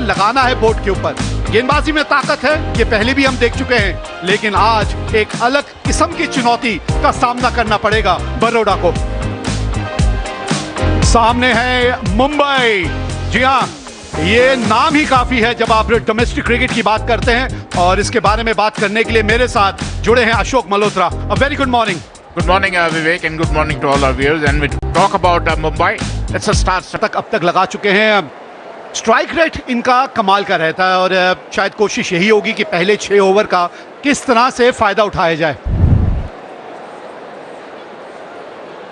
लगाना है बोर्ड के ऊपर। गेंदबाजी में ताकत है, ये पहले भी हम देख चुके हैं, लेकिन आज एक अलग किस्म की चुनौती का सामना करना पड़ेगा बरोड़ा को। सामने है मुंबई। जी हाँ, ये नाम ही काफी है जब आप डोमेस्टिक क्रिकेट की बात करते हैं, और इसके बारे में बात करने के लिए मेरे साथ जुड़े हैं Ashok Malhotra. A very good morning. Good morning, Vivek, and good morning to all our viewers. And we talk about Mumbai. Let's start. अब तक लगा चुके हैं। स्ट्राइक रेट इनका कमाल का रहता है, और शायद कोशिश यही होगी कि पहले 6 ओवर का किस तरह से फायदा उठाया जाए।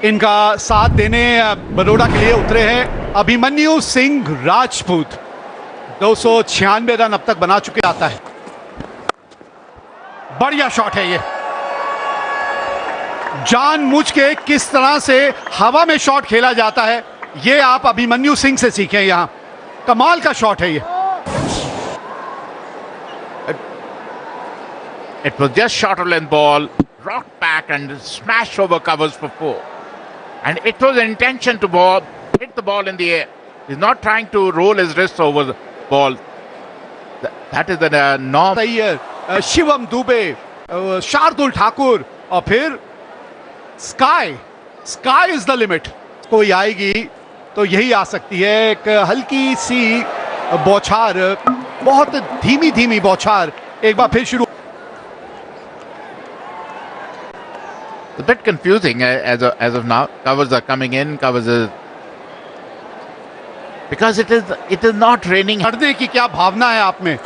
इनका साथ देने बरोड़ा के लिए उतरे हैं अभिमन्यु सिंह राजपूत। 296 रन अब तक बना चुके आता है। बढ़िया शॉट है ये। जानबूझ के किस तरह से हवा में शॉट खेला जाता है, ये आप अभिमन्यु सिंह से सीखें। यहां कमाल का शॉट है ये। It was just short length ball, rocked back and smashed over covers for 4. And it was an intention to hit the ball in the air. He's not trying to roll his wrists over the ball. That is the norm. सही है। शिवम दुबे, शार्दुल ठाकुर, और फिर sky is the limit. कोई आएगी तो यही आ सकती है। एक हल्की सी बौछार, बहुत धीमी धीमी बौछार, एक बार फिर शुरू। It's a bit confusing as of now. Covers are coming in, because it is not raining. करने की क्या भावना है आप में,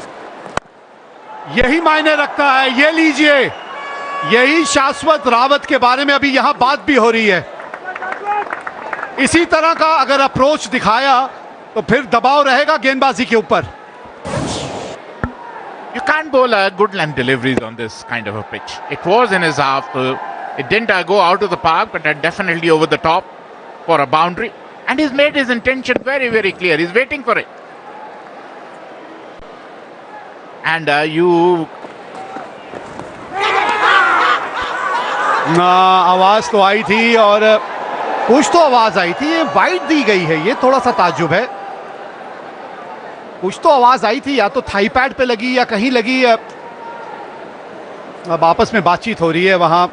यही मायने रखता है। ये लीजिए, यही शाश्वत रावत के बारे में अभी यहां बात भी हो रही है। इसी तरह का अगर अप्रोच दिखाया तो फिर दबाव रहेगा गेंदबाजी के ऊपर। You can't bowl a good length deliveries on this kind of a pitch. It was in his half. It didn't go out of the park, but definitely over the top for a boundary. And he's made his intention very, very clear. He's waiting for it. And आवाज तो आई थी, और कुछ तो आवाज आई थी। ये wide दी गई है, ये थोड़ा सा ताज्जुब है। कुछ तो आवाज आई थी, या तो थाई पैड पे लगी या कहीं लगी। अब आपस में बातचीत हो रही है वहां।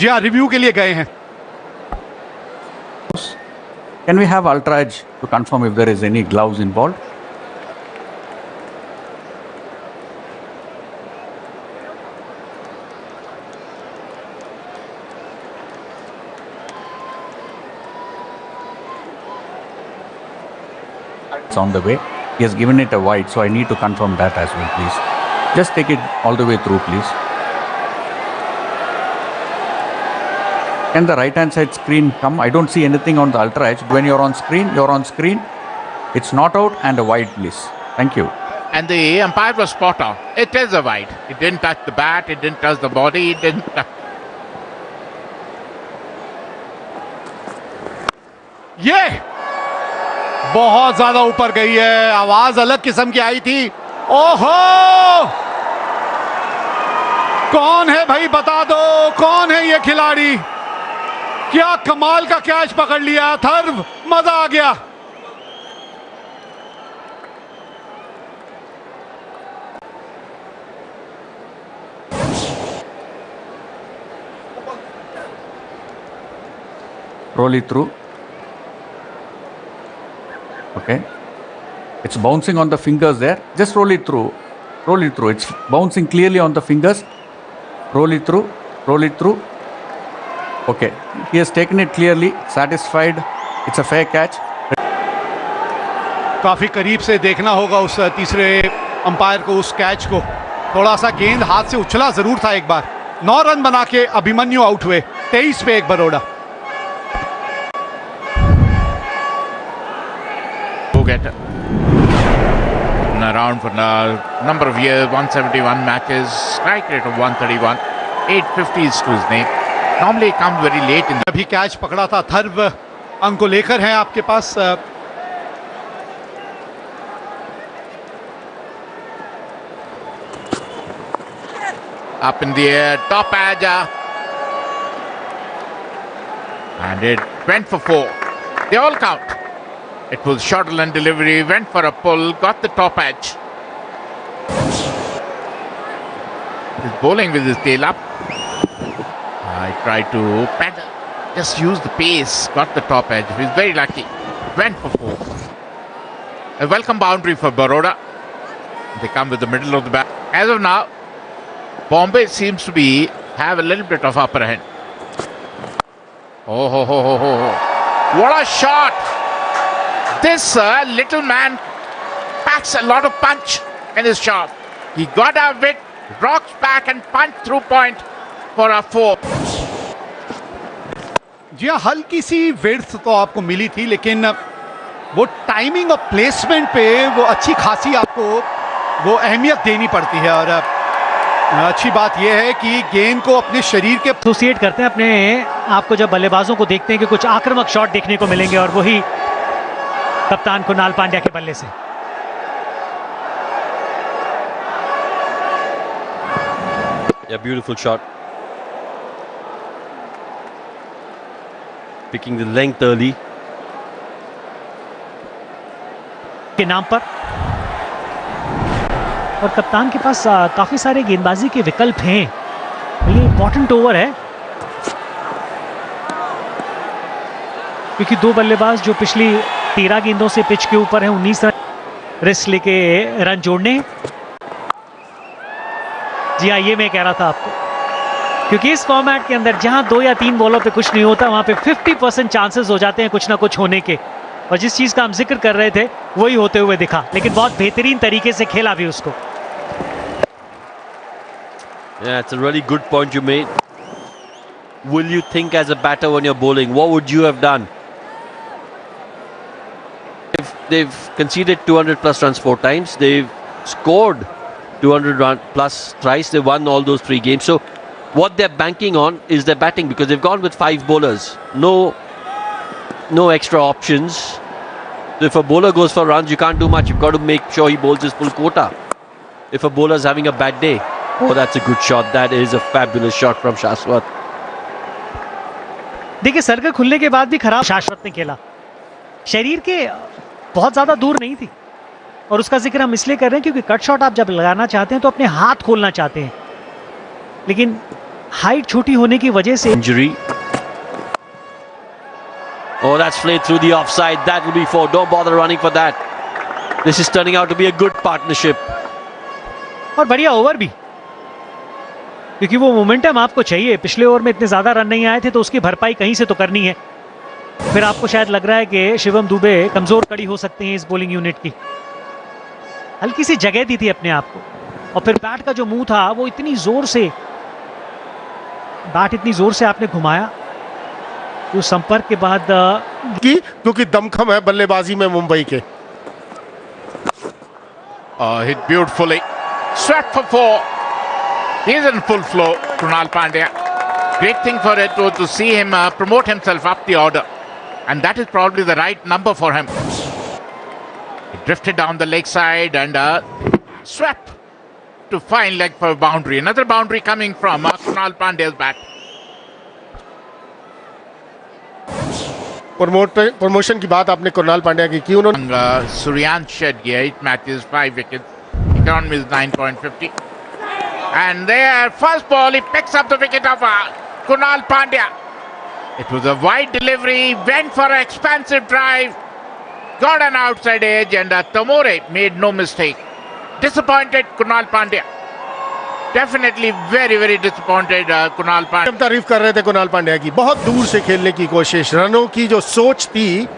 जी हाँ, रिव्यू के लिए गए हैं। Can we have ultra edge to confirm if there is any gloves involved? It's on the way. He has given it a wide, so I need to confirm that as well, please. Just take it all the way through, please. Can the right hand side screen come? I don't see anything on the ultra edge. When you're on screen. It's not out and a wide, please. Thank you. And the umpire was spot on. It is a wide. It didn't touch the bat. It didn't touch the body. It didn't touch. ये बहुत ज्यादा ऊपर गई है। आवाज अलग किस्म की आई थी। ओहो, कौन है भाई, बता दो कौन है ये खिलाड़ी। क्या कमाल का कैच पकड़ लिया। थर्व, मजा आ गया। Roll it through. Okay. It's bouncing on the fingers there. Just roll it through. It's bouncing clearly on the fingers. Roll it through. Okay. He has taken it clearly. Satisfied. It's a fair catch. काफी करीब से देखना होगा उस तीसरे umpire को, उस catch को। थोड़ा सा गेंद हाथ से उछला जरूर था एक बार। 9 रन बना के अभिमन्यु आउट हुए। 23 पे 1 Baroda. Get around for a number of years, 171 matches, strike rate of 131, 850s to his name. Normally he comes very late in the... अभी कैच पकड़ा था। थर्व अंक को लेकर हैं आपके पास। Up in the air, top edge, and it went for 4. They all count. It was shuttle and delivery, went for a pull, got the top edge. He's bowling with his tail up. I tried to paddle, just use the pace, got the top edge. He's very lucky. Went for 4. A welcome boundary for Baroda. They come with the middle of the bat. As of now, Bombay seems to have a little bit of upper hand. Oh, ho, ho, ho, ho, ho. What a shot! This little man packs a lot of punch in his shot. He got out of it, rocks back and punch through point for a 4. जी हाँ, हल्की सी width तो आपको मिली थी, लेकिन वो timing और placement पे वो अच्छी खासी आपको वो अहमियत देनी पड़ती है। और अच्छी बात यह है कि गेंद को अपने शरीर के एसोसिएट करते हैं अपने आप को जब बल्लेबाजों को देखते हैं कि कुछ आक्रामक शॉट देखने को मिलेंगे, और वही कप्तान कुणाल पांड्या के बल्ले से। Yeah, beautiful shot. Picking the length early. के नाम पर, और कप्तान के पास काफी सारे गेंदबाजी के विकल्प हैं। ये इंपॉर्टेंट ओवर है क्योंकि 2 बल्लेबाज जो पिछली 13 गेंदों से पिच के ऊपर है, 19 रन रिस्क लेके रन जोड़ने। जी हाँ, ये मैं कह रहा था आपको, क्योंकि इस फॉर्मेट के अंदर जहां 2 या 3 बॉलों पे कुछ नहीं होता, वहां पे 50% चांसेस हो जाते हैं कुछ ना कुछ होने के। और जिस चीज का हम जिक्र कर रहे थे वही होते हुए दिखा, लेकिन बहुत बेहतरीन तरीके से खेला भी उसको। Yeah, it's a really good point you made. Will you think as a batter when you're bowling? What would you have done? If they've conceded 200 plus runs 4 times, they've scored 200 run plus thrice, they won all those 3 games. So what they're banking on is their batting, because they've gone with 5 bowlers. No extra options. So if a bowler goes for runs, you can't do much. You've got to make sure he bowls his full quota. If a bowler's having a bad day, oh, that's a good shot. That is a fabulous shot from Shashwat. देखिए, circle खुलने के बाद भी खराब शाश्वत ने खेला, शरीर के बहुत ज्यादा दूर नहीं थी। और उसका जिक्र हम इसलिए कर रहे हैं क्योंकि कट शॉट आप जब लगाना चाहते हैं तो अपने हाथ खोलना चाहते हैं, लेकिन हाइट छोटी होने की वजह से Injury. Oh, that's played through the offside. That will be 4. Don't bother running for that. This is turning out to be a good partnership. और बढ़िया ओवर भी, क्योंकि वो मोमेंटम आपको चाहिए। पिछले ओवर में इतने ज्यादा रन नहीं आए थे, तो उसकी भरपाई कहीं से तो करनी है। फिर आपको शायद लग रहा है कि शिवम दुबे कमजोर कड़ी हो सकते हैं इस बॉलिंग यूनिट की। हल्की सी जगह दी थी अपने आप को, और फिर बैट का जो मुंह था वो इतनी जोर से आपने घुमाया, तो संपर्क के बाद क्योंकि दमखम है बल्लेबाजी में मुंबई के। Hit beautifully. Swept for 4. He's in full flow, Krunal Pandya. Great thing for it was to see him promote himself up the order. And that is probably the right number for him. He drifted down the leg side and swept to fine leg for boundary. Another boundary coming from Krunal Pandya's bat. Promotion की बात आपने कुणाल पांड्या की उन्होंने Suryansh shed 8 matches, 5 wickets. Economy is 9.50. And there, first ball, he picks up the wicket of Kunal Pandya. It was a wide delivery, went for an expansive drive, got an outside edge, and Tamore made no mistake. Disappointed Kunal Pandya. Definitely very, very disappointed Kunal Pandya. हम तारीफ कर रहे थे कुणाल पांड्या की, बहुत दूर से खेलने की कोशिश, रनों की जो सोच थी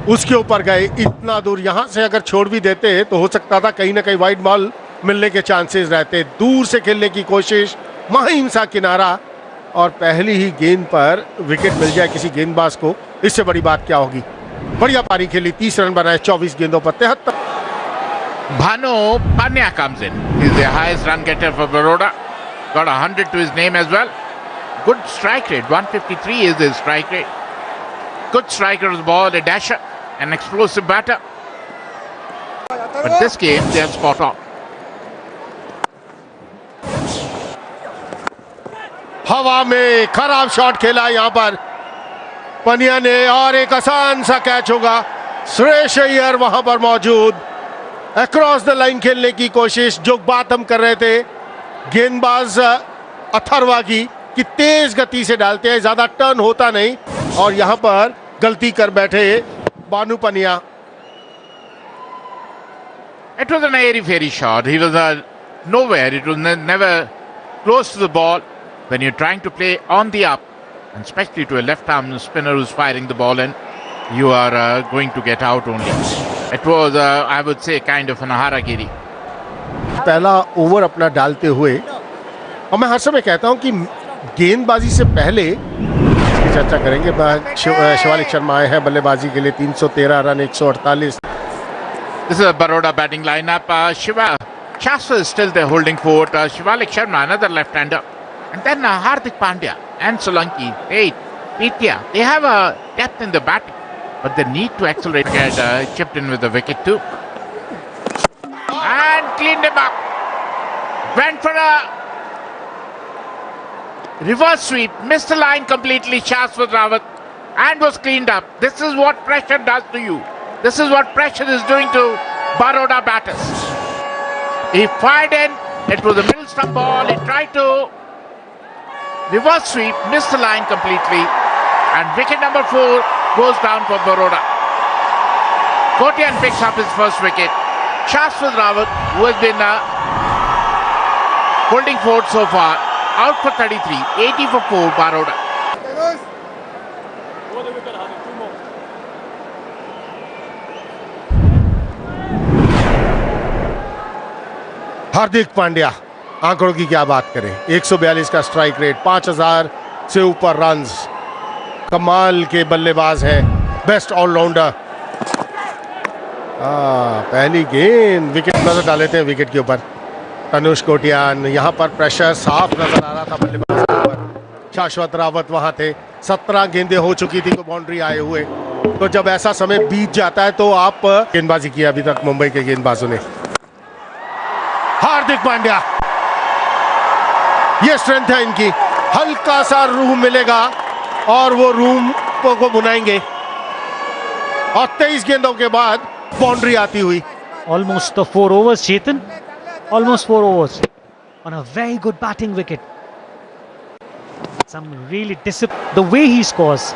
उसके ऊपर गए। इतना दूर यहां से अगर छोड़ भी देते तो हो सकता था कहीं ना कहीं वाइड बॉल मिलने के चांसेस रहते। दूर से खेलने की कोशिश, महिम सा किनारा, और पहली ही गेंद पर विकेट मिल जाए किसी गेंदबाज को, इससे बड़ी बात क्या होगी। बढ़िया पारी खेली, 30 रन बनाए 24 गेंदों पर 73। Bhanu Pandya comes in. He's the highest run getter for Baroda. Got 100 to his name as well. Good strike rate. 153 is his strike rate. Good striker's ball, a dasher, an explosive batter. But this game, they are spot on. हवा में खराब shot खेला यहां पर पंड्या ने, और एक आसान सा कैच होगा। सुरेश अय्यर वहां पर मौजूद, अक्रॉस द लाइन खेलने की कोशिश। जो बात हम कर रहे थे गेंदबाज अथर्वा की, कि तेज गति से डालते हैं, ज्यादा टर्न होता नहीं, और यहां पर गलती कर बैठे बानू पनिया। It was an airy-fairy shot. He was nowhere. It was never close to the ball. When you're trying to play on the up, and especially to a left-arm spinner who's firing the ball in, you are going to get out only. It was, I would say, kind of an harakiri. पहला over अपना डालते हुए, और मैं हर समय कहता हूं कि गेंदबाजी से पहले इसकी चर्चा करेंगे। शिवालिक शर्मा आए हैं बल्लेबाजी के लिए, 313 run, 148। This is a Baroda batting lineup. Shastra is still there holding fort. Shivalik Sharma, another left-hander. And then Hardik Pandya and Solanki, Pitya. They have a depth in the batting, but they need to accelerate. Had chipped in with the wicket too. And cleaned him up. Went for a reverse sweep. Missed the line completely, Shashwat Rawat. And was cleaned up. This is what pressure does to you. This is what pressure is doing to Baroda batters. He fired in. It was a middle stump ball. He tried to reverse sweep, missed the line completely. And wicket number 4 goes down for Baroda. Kotian picks up his first wicket. Shashwat Rawat, who has been holding fort so far, out for 33, 80 for 4, Baroda. Hardik Pandya, आंकड़ों की क्या बात करें, 142 का strike rate, 5000 से ऊपर runs, कमाल के बल्लेबाज हैं, बेस्ट ऑलराउंडर। पहली गेंद विकेट, नजर डाल लेते हैं विकेट के ऊपर। तनुष कोटियान, यहां पर प्रेशर साफ नजर आ रहा था बल्लेबाज के ऊपर। शाश्वत रावत वहां थे, 17 गेंदें हो चुकी थी तो बाउंड्री आए हुए। तो जब ऐसा समय बीत जाता है तो आप गेंदबाजी की अभी तक मुंबई के गेंदबाजों ने। हार्दिक पांड्या, ये स्ट्रेंथ है इनकी, हल्का सा रूम मिलेगा और वो रूम को बुनाएंगे। और 23 गेंदों के बाद बाउंड्री आती हुई। Almost the 4 overs, Chetan. Almost 4 overs on a very good batting wicket. Some really discipline. The way he scores,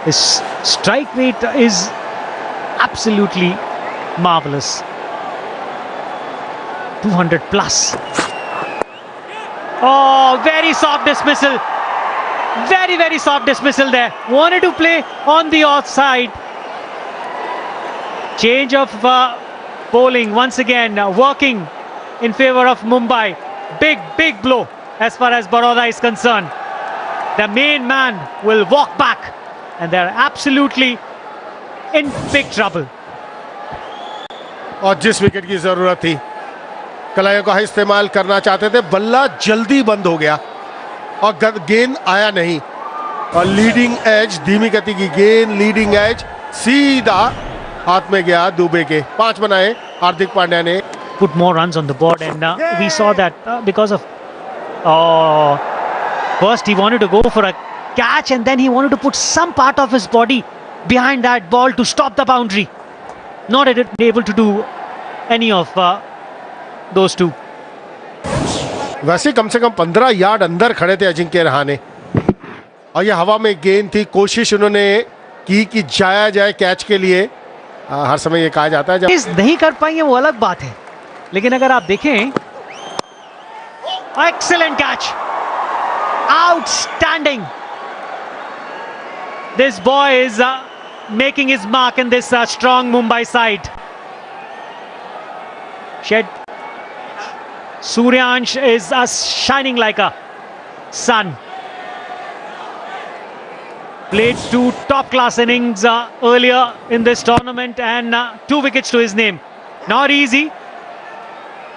his strike rate is absolutely marvelous. 200 plus. Oh, very soft dismissal. Very, very soft dismissal there. Wanted to play on the offside. Change of bowling once again, working in favor of Mumbai. Big, big blow as far as Baroda is concerned. The main man will walk back and they're absolutely in big trouble. और जिस wicket की जरूरत थी, कलाइयों का इस्तेमाल करना चाहते थे, बल्ला जल्दी बंद हो गया और गेंद आया नहीं। और लीडिंग एज, धीमी गति की गेंद, लीडिंग एज सीधा हाथ में गया दुबे के। 5 बनाए हार्दिक पांड्या ने। Put more runs on the board, and we saw that because of first he wanted to go for a catch and then he wanted to put some part of his body behind that ball to stop the boundary. Not able to do any of those two. वैसे कम से कम 15 yard अंदर खड़े थे अजिंक्य रहाणे, और ये हवा में गेंद थी। कोशिश उन्होंने की कि जाया जाए कैच के लिए। हर समय ये कहा जाता है जब इस नहीं कर पाएंगे वो अलग बात है, लेकिन अगर आप देखें, excellent catch, outstanding. This boy is making his mark in this strong Mumbai side. Suryansh is shining like a sun. Played 2 top-class innings earlier in this tournament and 2 wickets to his name. Not easy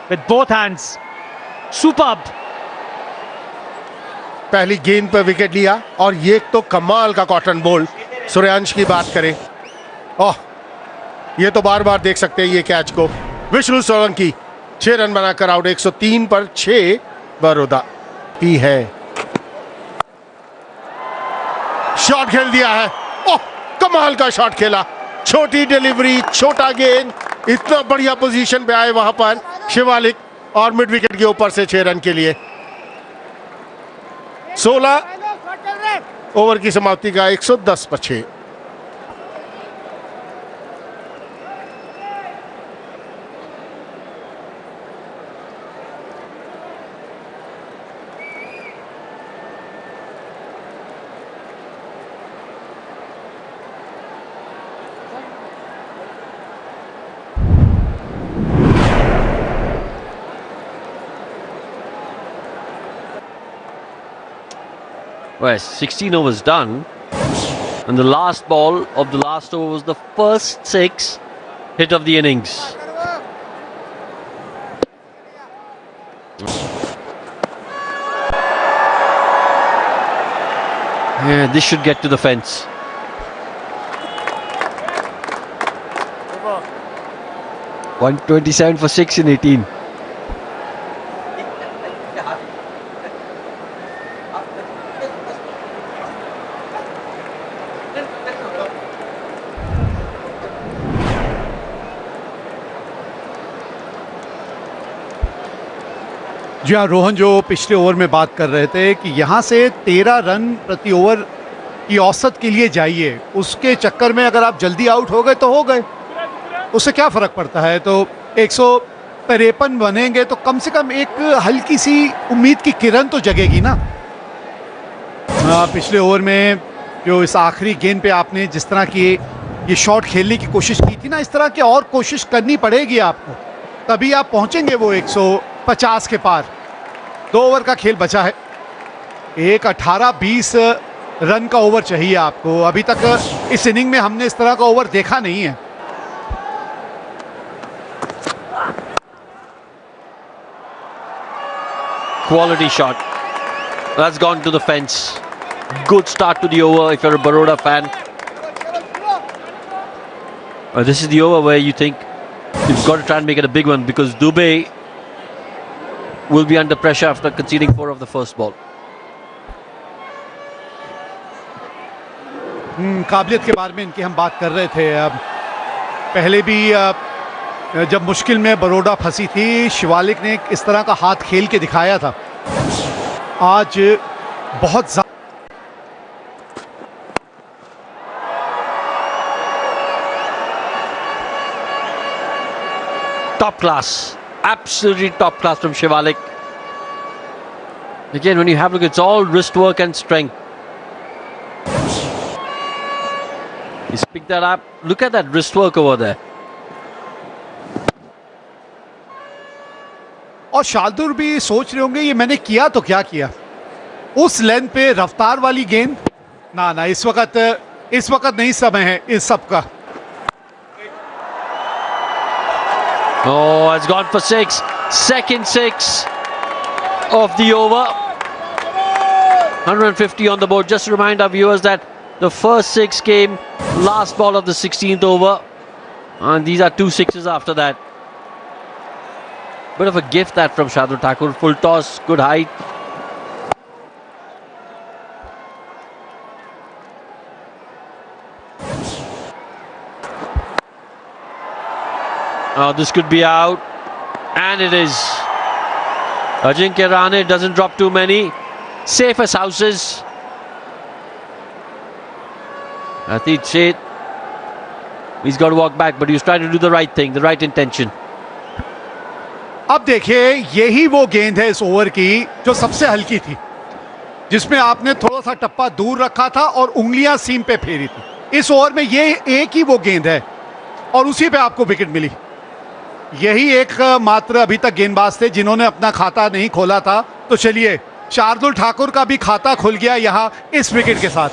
with both hands. Superb. पहली गेंद पर wicket लिया, और ये तो कमाल का cotton bolt. Suryansh की बात करें, ओह, ये तो बार बार देख सकते हैं ये कैच को। विष्णु सोलंकी 6 रन बनाकर आउट, 103 पर 6 बड़ौदा ही है। शॉट खेल दिया है, ओह, कमाल का शॉट खेला, छोटी डिलीवरी, छोटा गेंद, इतना बढ़िया पोजीशन पे आए वहां पर शिवालिक और मिड विकेट के ऊपर से 6 रन के लिए। 16 ओवर की समाप्ति का 110 पर 6। Well, 16 overs done, and the last ball of the last over was the first 6 hit of the innings. Yeah, this should get to the fence. .127 for 6 in 18. जी हाँ रोहन, जो पिछले ओवर में बात कर रहे थे कि यहाँ से 13 रन प्रति ओवर की औसत के लिए जाइए, उसके चक्कर में अगर आप जल्दी आउट हो गए तो हो गए, उससे क्या फ़र्क पड़ता है। तो 153 बनेंगे तो कम से कम एक हल्की सी उम्मीद की किरण तो जगेगी ना। पिछले ओवर में जो इस आखिरी गेंद पे आपने जिस तरह की ये शॉट खेलने की कोशिश की थी ना, इस तरह की और कोशिश करनी पड़ेगी आपको, तभी आप पहुंचेंगे वो 150 के पार। 2 ओवर का खेल बचा है, एक 18-20 रन का ओवर चाहिए आपको। अभी तक इस इनिंग में हमने इस तरह का ओवर देखा नहीं है। Quality shot. That's gone to the fence. Good start to the over if you're a Baroda fan. This is the over where you think you've got to try and make it a big one, because Dubey will be under pressure after conceding 4 of the first ball. काबिलियत के बारे में इनकी हम बात कर रहे थे। अब पहले भी जब मुश्किल में बरोडा फंसी थी, शिवालिक ने इस तरह का हाथ खेल के दिखाया था। आज बहुत Top class, absolutely top class from Shivalik. Again, when you have a look, it's all wrist work and strength. He's picked that up. Look at that wrist work over there. और शार्दुल भी सोच रहे होंगे ये मैंने किया तो क्या किया। उस लेंथ पे रफ्तार वाली गेंद ना इस वक्त नहीं समय है इस सब का। Oh, it's gone for 6. Second 6 of the over. 150 on the board. Just to remind our viewers that the first 6 came last ball of the 16th over, and these are 2 6s after that. Bit of a gift that from Shardul Thakur. Full toss, good height. Oh, this could be out, and it is. Ajinkya Rahane doesn't drop too many. Safe as houses. Atit Sheth, he's got to walk back, but he was trying to do the right thing, the right intention. अब देखिए, यही वो गेंद है इस over की जो सबसे हल्की थी, जिसमें आपने थोड़ा सा टप्पा दूर रखा था और उंगलियां सीम पे फेरी थी। इस ओवर में ये एक ही वो गेंद है और उसी पे आपको विकेट मिली। यही एक मात्र अभी तक गेंदबाज थे जिन्होंने अपना खाता नहीं खोला था। तो चलिए, शार्दुल ठाकुर का भी खाता खुल गया यहां इस विकेट के साथ।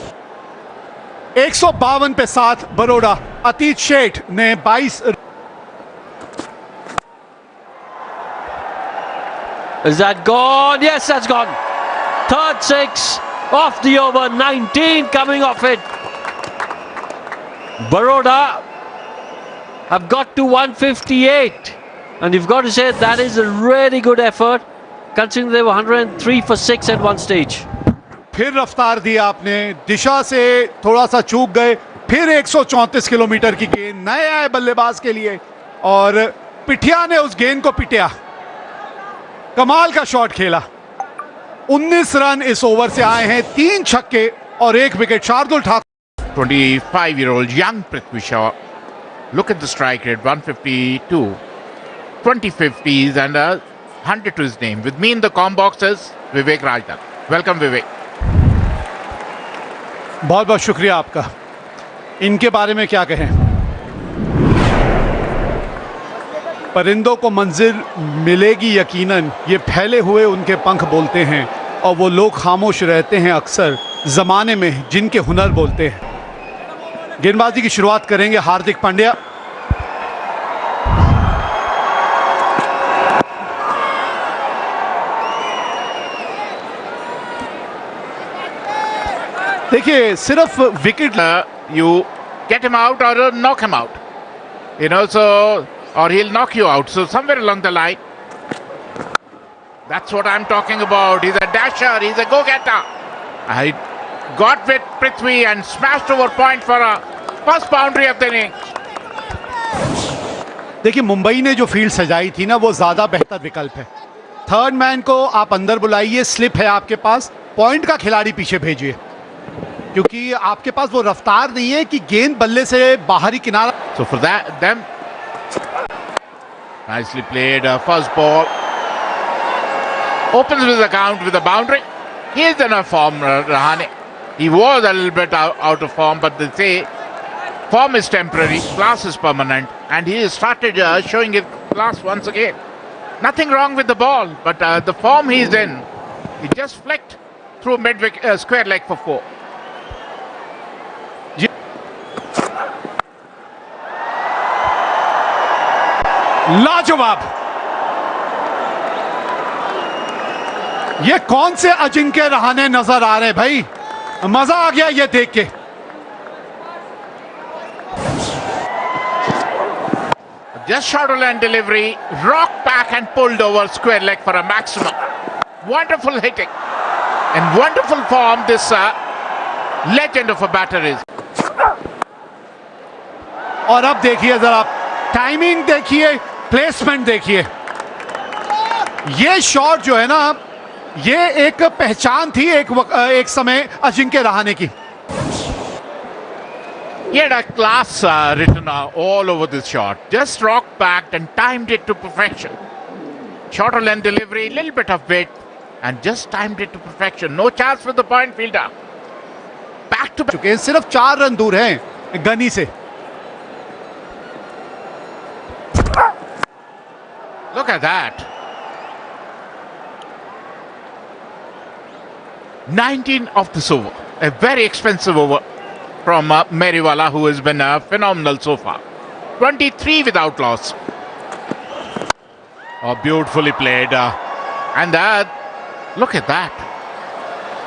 152 पे 7 बरोडा। अतीत शेठ ने 22। Is that gone? Yes, that's gone. Third 6 off the over. 19 coming off it. Baroda have got to 158, and you've got to say that is a really good effort, considering they were 103 for 6 at one stage. फिर रफ्तार दी आपने, दिशा से थोड़ा सा चूक गए, फिर 134 kilometre की गेंद नए आए बल्लेबाज के लिए और पिठिया ने उस गेंद को पिटिया। कमाल का शॉट खेला। 19 रन इस ओवर से आए हैं, 3 छक्के और 1 wicket. Shardul Thakur 25-year-old young Prithvi Shaw. Look at the strike rate, 152, 20 50s and a 100 to his name. With me in the com box is Vivek Rajdan. Welcome Vivek. बहुत बहुत शुक्रिया आपका। इनके बारे में क्या कहें, परिंदों को मंजिल मिलेगी यकीनन, ये फैले हुए उनके पंख बोलते हैं और वो लोग खामोश रहते हैं अक्सर जमाने में जिनके हुनर बोलते हैं। गेंदबाजी की शुरुआत करेंगे हार्दिक पांड्या। देखिए सिर्फ wicket You get him out or knock him out. You know, so or he'll knock you out. So somewhere along the line, that's what I'm talking about. He's a dasher. He's a go-getter. I got with Prithvi and smashed over point for a first boundary of the inning. देखिए मुंबई ने जो field सजाई थी ना, वो ज्यादा बेहतर विकल्प है। थर्ड मैन को आप अंदर बुलाइए, स्लिप है आपके पास, पॉइंट का खिलाड़ी पीछे भेजिए, क्योंकि आपके पास वो रफ्तार नहीं है कि गेंद बल्ले से बाहरी किनारा। So for that, them nicely played. First ball opens with the count with a boundary. He is in a form, Rahane. He was a little bit out of form, but they say form is temporary, class is permanent, and he has started showing his class once again. Nothing wrong with the ball, but the form he is in, he just flicked through square leg for 4. लाजवाब। ये कौन से अजिंक्य रहाणे नजर आ रहे भाई, मजा आ गया ये देख के। Just short of land delivery, rocked back and pulled over square leg for a maximum. Wonderful hitting and wonderful form this legend of a batter is. और अब देखिए जरा, टाइमिंग देखिए, प्लेसमेंट देखिए। ये शॉट जो है ना, ये एक पहचान थी एक समय अजिंक्य रहाणे की। He had a class written all over this shot. Just rocked back and timed it to perfection. Shorter length delivery, little bit of width, and just timed it to perfection. No chance for the point fielder. Back to back. सिर्फ 4 run दूर हैं गनी से। Look at that. 19 of this over. A very expensive over from Meriwala, who has been phenomenal so far. 23 without loss. Oh, beautifully played. And look at that.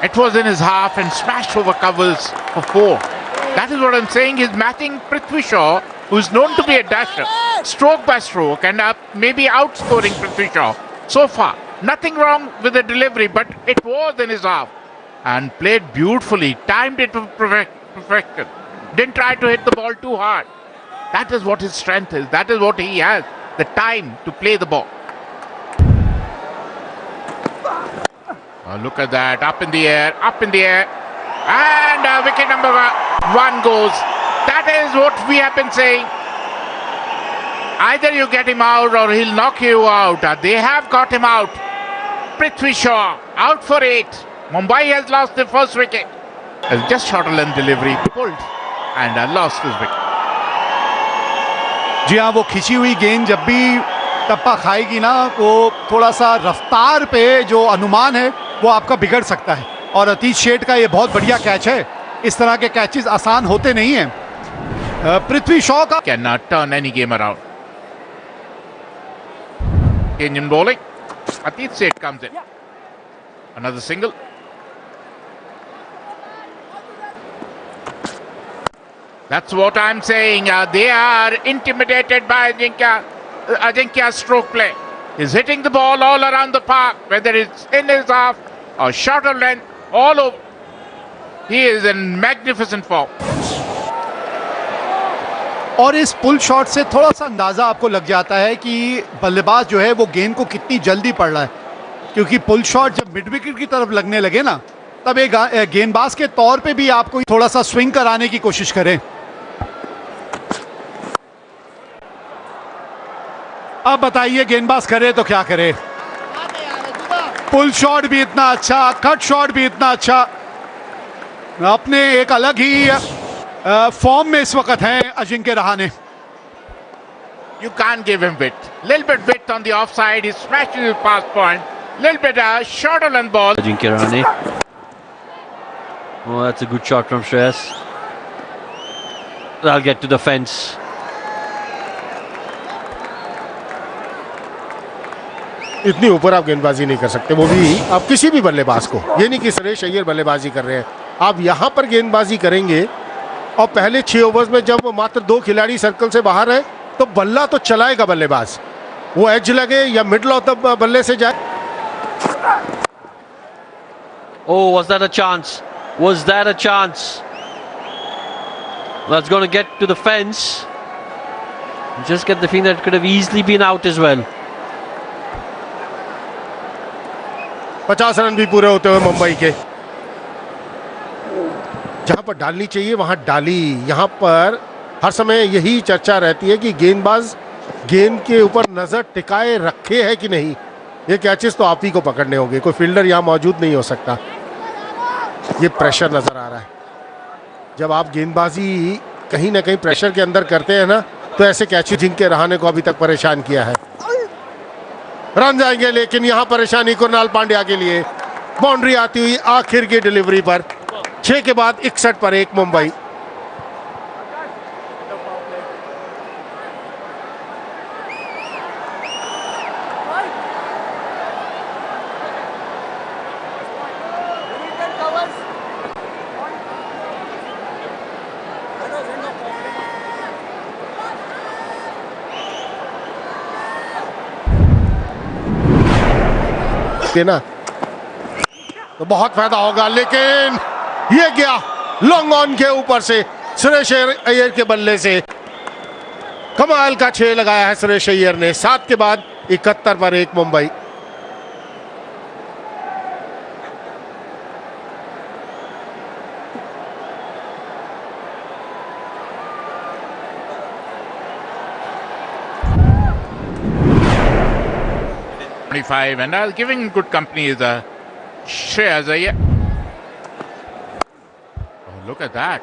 It was in his half and smashed over covers for 4. That is what I'm saying. He's matching Prithvi Shaw, who's known to be a dasher, stroke by stroke, and maybe outscoring Prithvi Shaw so far. Nothing wrong with the delivery, but it was in his half. And played beautifully, timed it to perfection. Didn't try to hit the ball too hard. That is what his strength is. That is what he has, the time to play the ball. Look at that, up in the air, and wicket number 1 goes. That is what we have been saying. Either you get him out or he'll knock you out. They have got him out. Prithvi Shaw out for 8. Mumbai has lost the first wicket. Just short of length delivery, pulled and lost his wicket. जी हाँ, वो खिंची हुई गेंद जब भी टप्पा खाएगी ना, वो थोड़ा सा रफ्तार पे जो अनुमान है वो आपका बिगड़ सकता है। और अतीश शेठ का ये बहुत बढ़िया कैच है। इस तरह के कैचेस आसान होते नहीं हैं। पृथ्वी शॉ का Can turn any game around. Change in bowling. Atish Seth comes in. Another single. That's what I'm saying. They are intimidated by Ajinkya's stroke play. He's hitting the ball all around the park, whether it's in his half or shorter length, all over. He is in magnificent form. और इस pull shot से थोड़ा सा अंदाज़ा आपको लग जाता है कि बल्लेबाज जो है वो गेंद को कितनी जल्दी पड़ रहा है, क्योंकि पुल शॉट जब मिड विकेट की तरफ लगने लगे ना, तब एक गेंदबाज के तौर पे भी आपको थोड़ा सा स्विंग कराने की कोशिश करें। अब बताइए गेंदबाज करे तो क्या करे। पुल शॉट भी इतना अच्छा, कट शॉट भी इतना अच्छा, अपने एक अलग ही फॉर्म में इस वक्त हैं Ajinkya Rahane. You can't give him width. Little bit width on the offside. He smashes his pass point. Little bit short on ball. Ajinkya Rahane. Oh, that's a good shot from Shreyas. I'll get to the fence. इतनी ऊपर आप गेंदबाजी नहीं कर सकते, वो भी आप किसी भी बल्लेबाज को। ये नहीं कि सुरेश अय्यर बल्लेबाजी कर रहे हैं, आप यहां पर गेंदबाजी करेंगे और पहले 6 ओवर्स में जब मात्र 2 खिलाड़ी सर्कल से बाहर है तो बल्ला तो चलाएगा बल्लेबाज, वो एज लगे या मिडल ऑफ द बल्ले से जाए। Oh, was that a chance? Was that a chance? That's going to get to the fence. Just get the feeling that it could have easily been out as well. 50 run भी पूरे होते हुए मुंबई के। जहां पर डालनी चाहिए वहां डाली। यहां पर हर समय यही चर्चा रहती है कि गेंदबाज गेंद के ऊपर नजर टिकाए रखे है कि नहीं। ये कैचेस तो आप ही को पकड़ने होंगे, कोई फील्डर यहां मौजूद नहीं हो सकता। ये प्रेशर नजर आ रहा है। जब आप गेंदबाजी कहीं ना कहीं प्रेशर के अंदर करते हैं ना, तो ऐसे कैचेस अजिंक्य रहाणे को अभी तक परेशान किया है। रन जाएंगे, लेकिन यहां परेशानी कुणाल पांड्या के लिए। बाउंड्री आती हुई आखिर की डिलीवरी पर 6 के बाद 61 पर 1 मुंबई। ना तो बहुत फायदा होगा, लेकिन ये गया लॉन्ग ऑन के ऊपर से सुरेश अय्यर के बल्ले से। कमाल का 6 लगाया है सुरेश अय्यर ने। 7 के बाद 71 पर 1 Mumbai. And I was giving good company is Shreyas Iyer. Oh, look at that.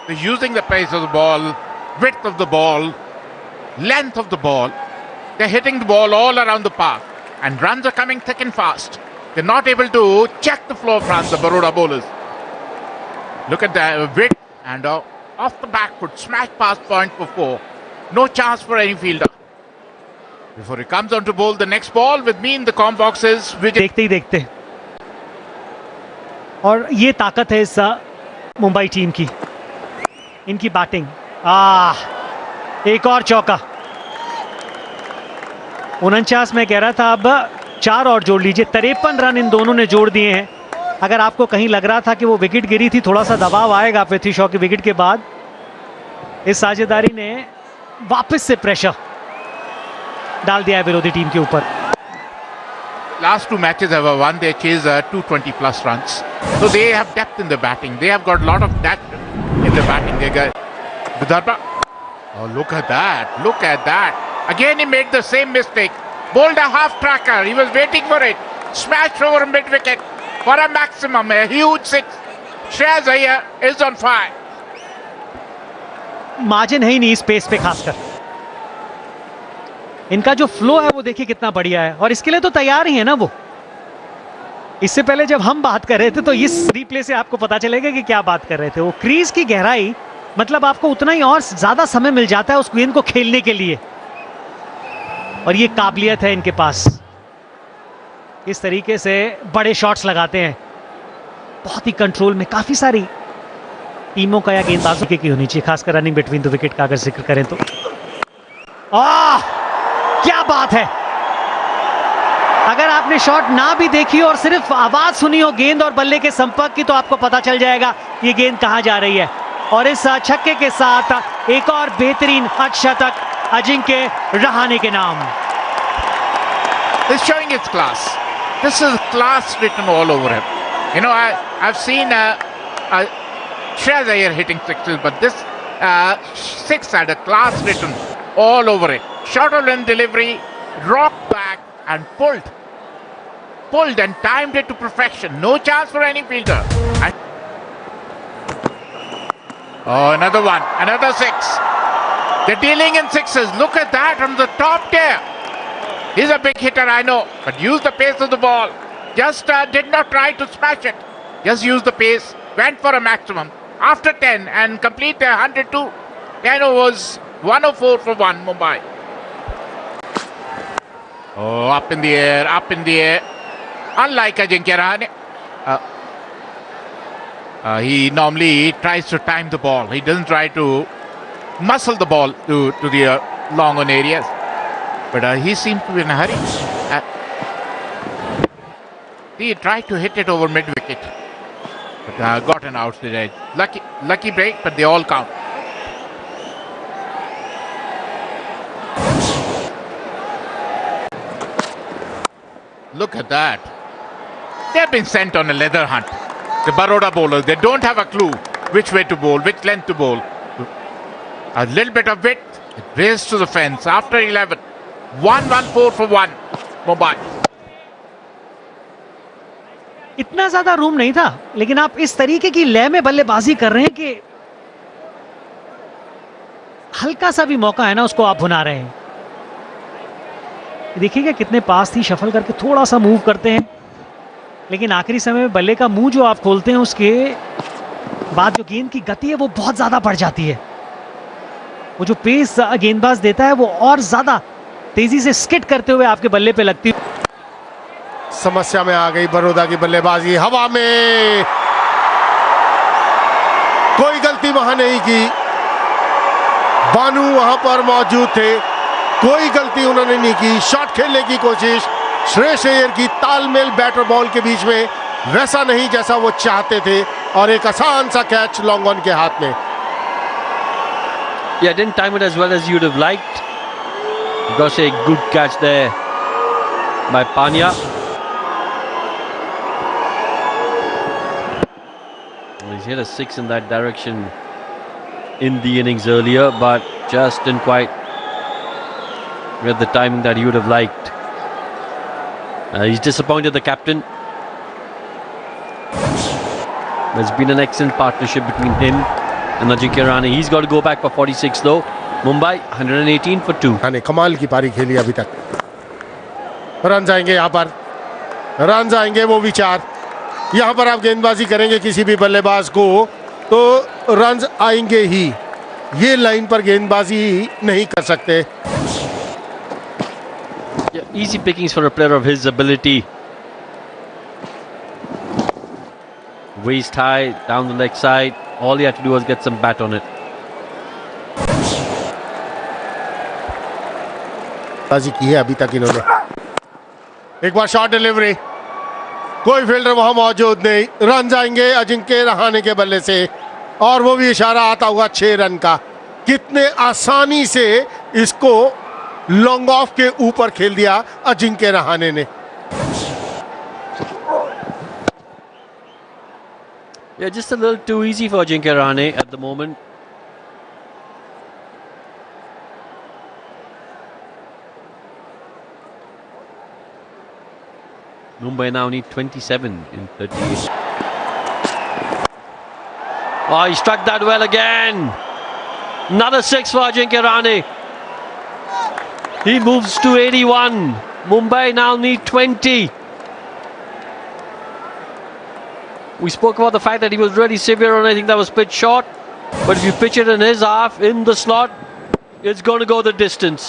They're using the pace of the ball, width of the ball, length of the ball. They're hitting the ball all around the park. And runs are coming thick and fast. They're not able to check the flow from the Baroda bowlers. Look at the width and off the back foot, smash past point for 4. No chance for any fielder. Before he comes on to bowl the next ball with me in the com boxes. देखते ही देखते, और ये ताकत है इस Mumbai team की, इनकी batting. एक और चौका। 49 में कह रहा था, अब 4 और जोड़ लीजिए। 53 रन इन दोनों ने जोड़ दिए हैं। अगर आपको कहीं लग रहा था कि वो विकेट गिरी थी, थोड़ा सा दबाव आएगा पृथ्वी शॉ की विकेट के बाद, इस साझेदारी ने वापस से प्रेशर डाल दिया है विरोधी टीम के ऊपर। Last 2 matches have won. They chase 220 plus runs, so they have depth in the batting. They have got a lot of depth in the batting. They got Vidarbha. Oh, look at that! Look at that! Again, he made the same mistake. Bowled a half tracker. He was waiting for it. Smashed over mid wicket for a maximum, a huge 6. Shreyas Iyer is on fire. Margin है ही नहीं space पे, खासकर इनका जो flow है वो देखिए कितना बढ़िया है, और इसके लिए तो तैयार ही है ना वो। इससे पहले जब हम बात कर रहे थे तो इस रिप्ले से आपको पता चलेगा कि क्या बात कर रहे थे। वो क्रीज की गहराई, मतलब आपको उतना ही और ज्यादा समय मिल जाता है उस गेंद को खेलने के लिए, और ये काबिलियत है इनके पास। इस तरीके से बड़े शॉट्स लगाते हैं, बहुत ही कंट्रोल में। काफी सारी टीमों का या गेंदबाजों की होनी चाहिए, खासकर रनिंग बिटवीन द विकेट का अगर जिक्र करें तो। क्या बात है! अगर आपने शॉट ना भी देखी और सिर्फ आवाज सुनी हो गेंद और बल्ले के संपर्क की, तो आपको पता चल जाएगा ये गेंद कहां जा रही है। और इस छक्के के साथ एक और बेहतरीन अर्धशतक अजिंक्य रहाणे के नाम। He's showing his class. This is class written all over him. You know, I've seen Shreyas Iyer hitting sixes, but this six had a class written all over it. Short of length delivery, rocked back and pulled. Pulled and timed it to perfection. No chance for any fielder. And oh, another one. Another six. They're dealing in sixes. Look at that from the top tier. He's a big hitter, I know, but use the pace of the ball. Just did not try to smash it. Just use the pace. Went for a maximum. After 10 and complete 102. 10 overs. 104 for 1, Mumbai. Oh, up in the air, up in the air. Unlike Ajinkya Rahane, he normally tries to time the ball. He doesn't try to muscle the ball to the long on areas. But he seemed to be in a hurry. He tried to hit it over mid-wicket. But got an outside edge. Lucky break, but they all count. Look at that. They've been sent on a leather hunt. The Baroda bowlers, they don't have a clue which way to bowl, which length to bowl. A little bit of width, it raced to the fence after 11. 114 for 1, Mumbai. इतना ज्यादा room नहीं था, लेकिन आप इस तरीके की लय में बल्लेबाजी कर रहे हैं कि हल्का सा भी मौका है ना, उसको आप भुना रहे हैं। देखिएगा कितने पास थी, शफल करके थोड़ा सा मूव करते हैं, लेकिन आखिरी समय में बल्ले का मुंह जो आप खोलते हैं उसके बाद जो गेंद की गति है वो बहुत ज्यादा बढ़ जाती है। वो जो पेस गेंदबाज देता है वो और ज्यादा तेजी से स्किट करते हुए आपके बल्ले पे लगती है। समस्या में आ गई बड़ौदा की बल्लेबाजी। हवा में कोई गलती वहां नहीं की, बानू वहां पर मौजूद थे, कोई गलती उन्होंने नहीं की। शॉट खेलने की कोशिश श्रेयस अय्यर की, तालमेल बैटर बॉल के बीच में वैसा नहीं जैसा वो चाहते थे, और एक आसान सा कैच लॉन्ग ऑन के हाथ में। Yeah, didn't time it as well as you'd have liked. Got a good catch there by Panya. He's hit a six in that direction in the innings earlier, but just didn't quite get the timing that he would have liked. He's disappointed, the captain. There's been an excellent partnership between him and Ajinkya Rahane. He's got to go back for 46 though. Mumbai 118 for 2. ने कमाल की पारी खेली अभी तक। Run आएंगे यहाँ पर, रन आएंगे वो विचार। यहाँ पर आप गेंदबाजी करेंगे किसी भी बल्लेबाज को तो रन आएंगे ही, ये लाइन पर गेंदबाजी नहीं कर सकते। Yeah, easy pickings for a player of his ability. Waist high, down the leg side. All he had to do was get some bat on it. बाजी की है अभी तक इन्होंने। एक बार शॉट डिलीवरी, कोई फील्डर वहां मौजूद नहीं। रन आएंगे अजिंक्य रहाणे के बल्ले से, और वो भी इशारा आता हुआ 6 रन का। कितने आसानी से इसको लॉन्ग ऑफ के ऊपर खेल दिया अजिंक्य रहाणे ने। Yeah, just a little too easy for Ajinkya Rahane at the moment. Mumbai now need 27 in 38. Oh, he struck that well again. Another 6 for Ajinkya Rahane. He moves to 81. Mumbai now need 20. We spoke about the fact that he was really severe on anything that was pitched short. But if you pitch it in his half, in the slot, it's going to go the distance.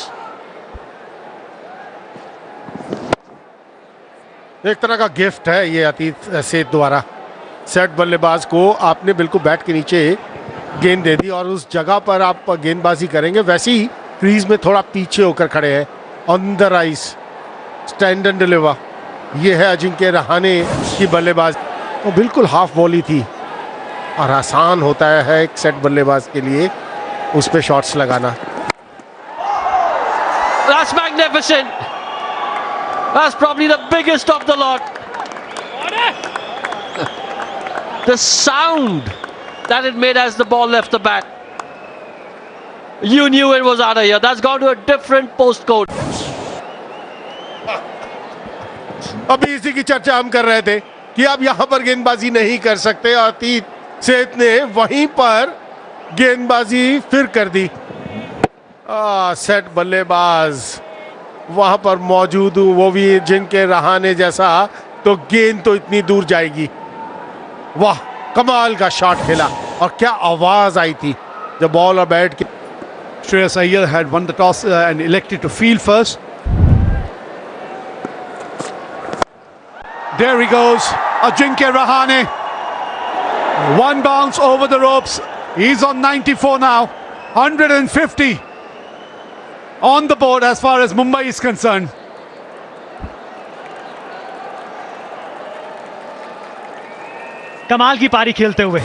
एक तरह का gift है ये अतीत सेठ द्वारा। Set बल्लेबाज को आपने बिल्कुल बैट के नीचे गेंद दे दी और उस जगह पर आप गेंदबाजी करेंगे, वैसे ही क्रीज में थोड़ा पीछे होकर खड़े हैं। On the rise, stand and deliver, ये है अजिंक्य रहाणे की बल्लेबाज। वो बिल्कुल हाफ बॉली थी और आसान होता है एक सेट बल्लेबाज के लिए उस पे शॉट्स लगाना। That's magnificent. That's probably the biggest of the lot. The sound that it made as the ball left the bat. You knew it was out of here. That's gone to a different postcode. अभी इसी की चर्चा हम कर रहे थे कि आप यहां पर गेंदबाजी नहीं कर सकते। अतीत सेठ ने वहीं पर गेंदबाजी फिर कर दी। सेट बल्लेबाज वहां पर मौजूद हूं, वो भी जिनके रहाने जैसा, तो गेंद तो इतनी दूर जाएगी। वाह, कमाल का शॉट खेला और क्या आवाज आई थी जब बॉल और बैट के। Shreyas Iyer had won the toss and elected to field first. There he goes, Ajinkya Rahane. One bounce over the ropes. He's on 94 now. 150 on the board as far as Mumbai is concerned. कमाल की पारी खेलते हुए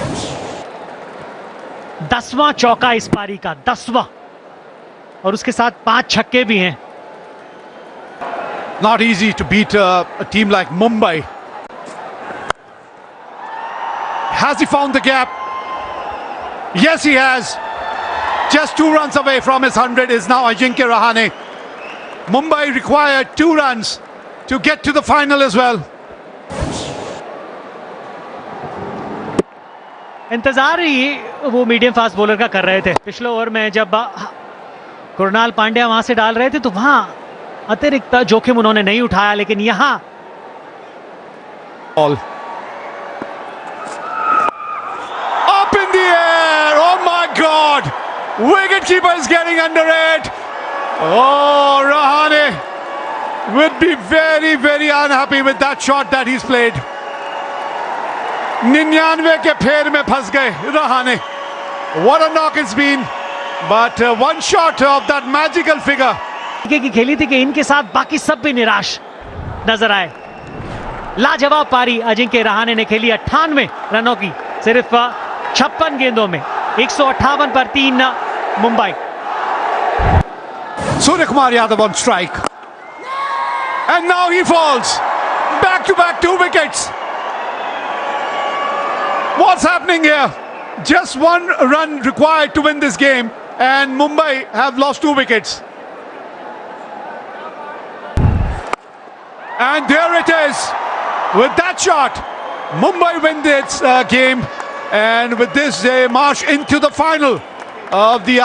10वां चौका इस पारी का, 10वां, और उसके साथ 5 छक्के भी हैं। Not easy to beat a team like Mumbai. Has he found the gap? Yes, he has. Just 2 runs away from his 100 is now Ajinkya Rahane. Mumbai required 2 runs to get to the final as well. इंतजार ही वो medium fast bowler का कर रहे थे। पिछले over में जब कुणाल पांड्या वहां से डाल रहे थे तो वहां अतिरिक्त जोखिम उन्होंने नहीं उठाया, लेकिन यहां Ball. Up in the air. Oh my God. Wicketkeeper is getting under it. Oh, Rahane would be very, very unhappy with that shot that he's played. 99 के फेर में फंस गए Rahane. What a knock it's been. But one shot of that magical figure. की खेली थी कि इनके साथ बाकी सब भी निराश नजर आए। लाजवाब पारी अजिंक्य रहाणे ने खेली 98 रनों की सिर्फ 56 गेंदों में, 158 पर 3 Mumbai. Suryakumar Yadav on strike. And now he falls. Back to back 2 wickets. What's happening here? Just 1 run required to win this game, and Mumbai have lost 2 wickets. And there it is. With that shot, Mumbai win this game, and with this they march into the final of the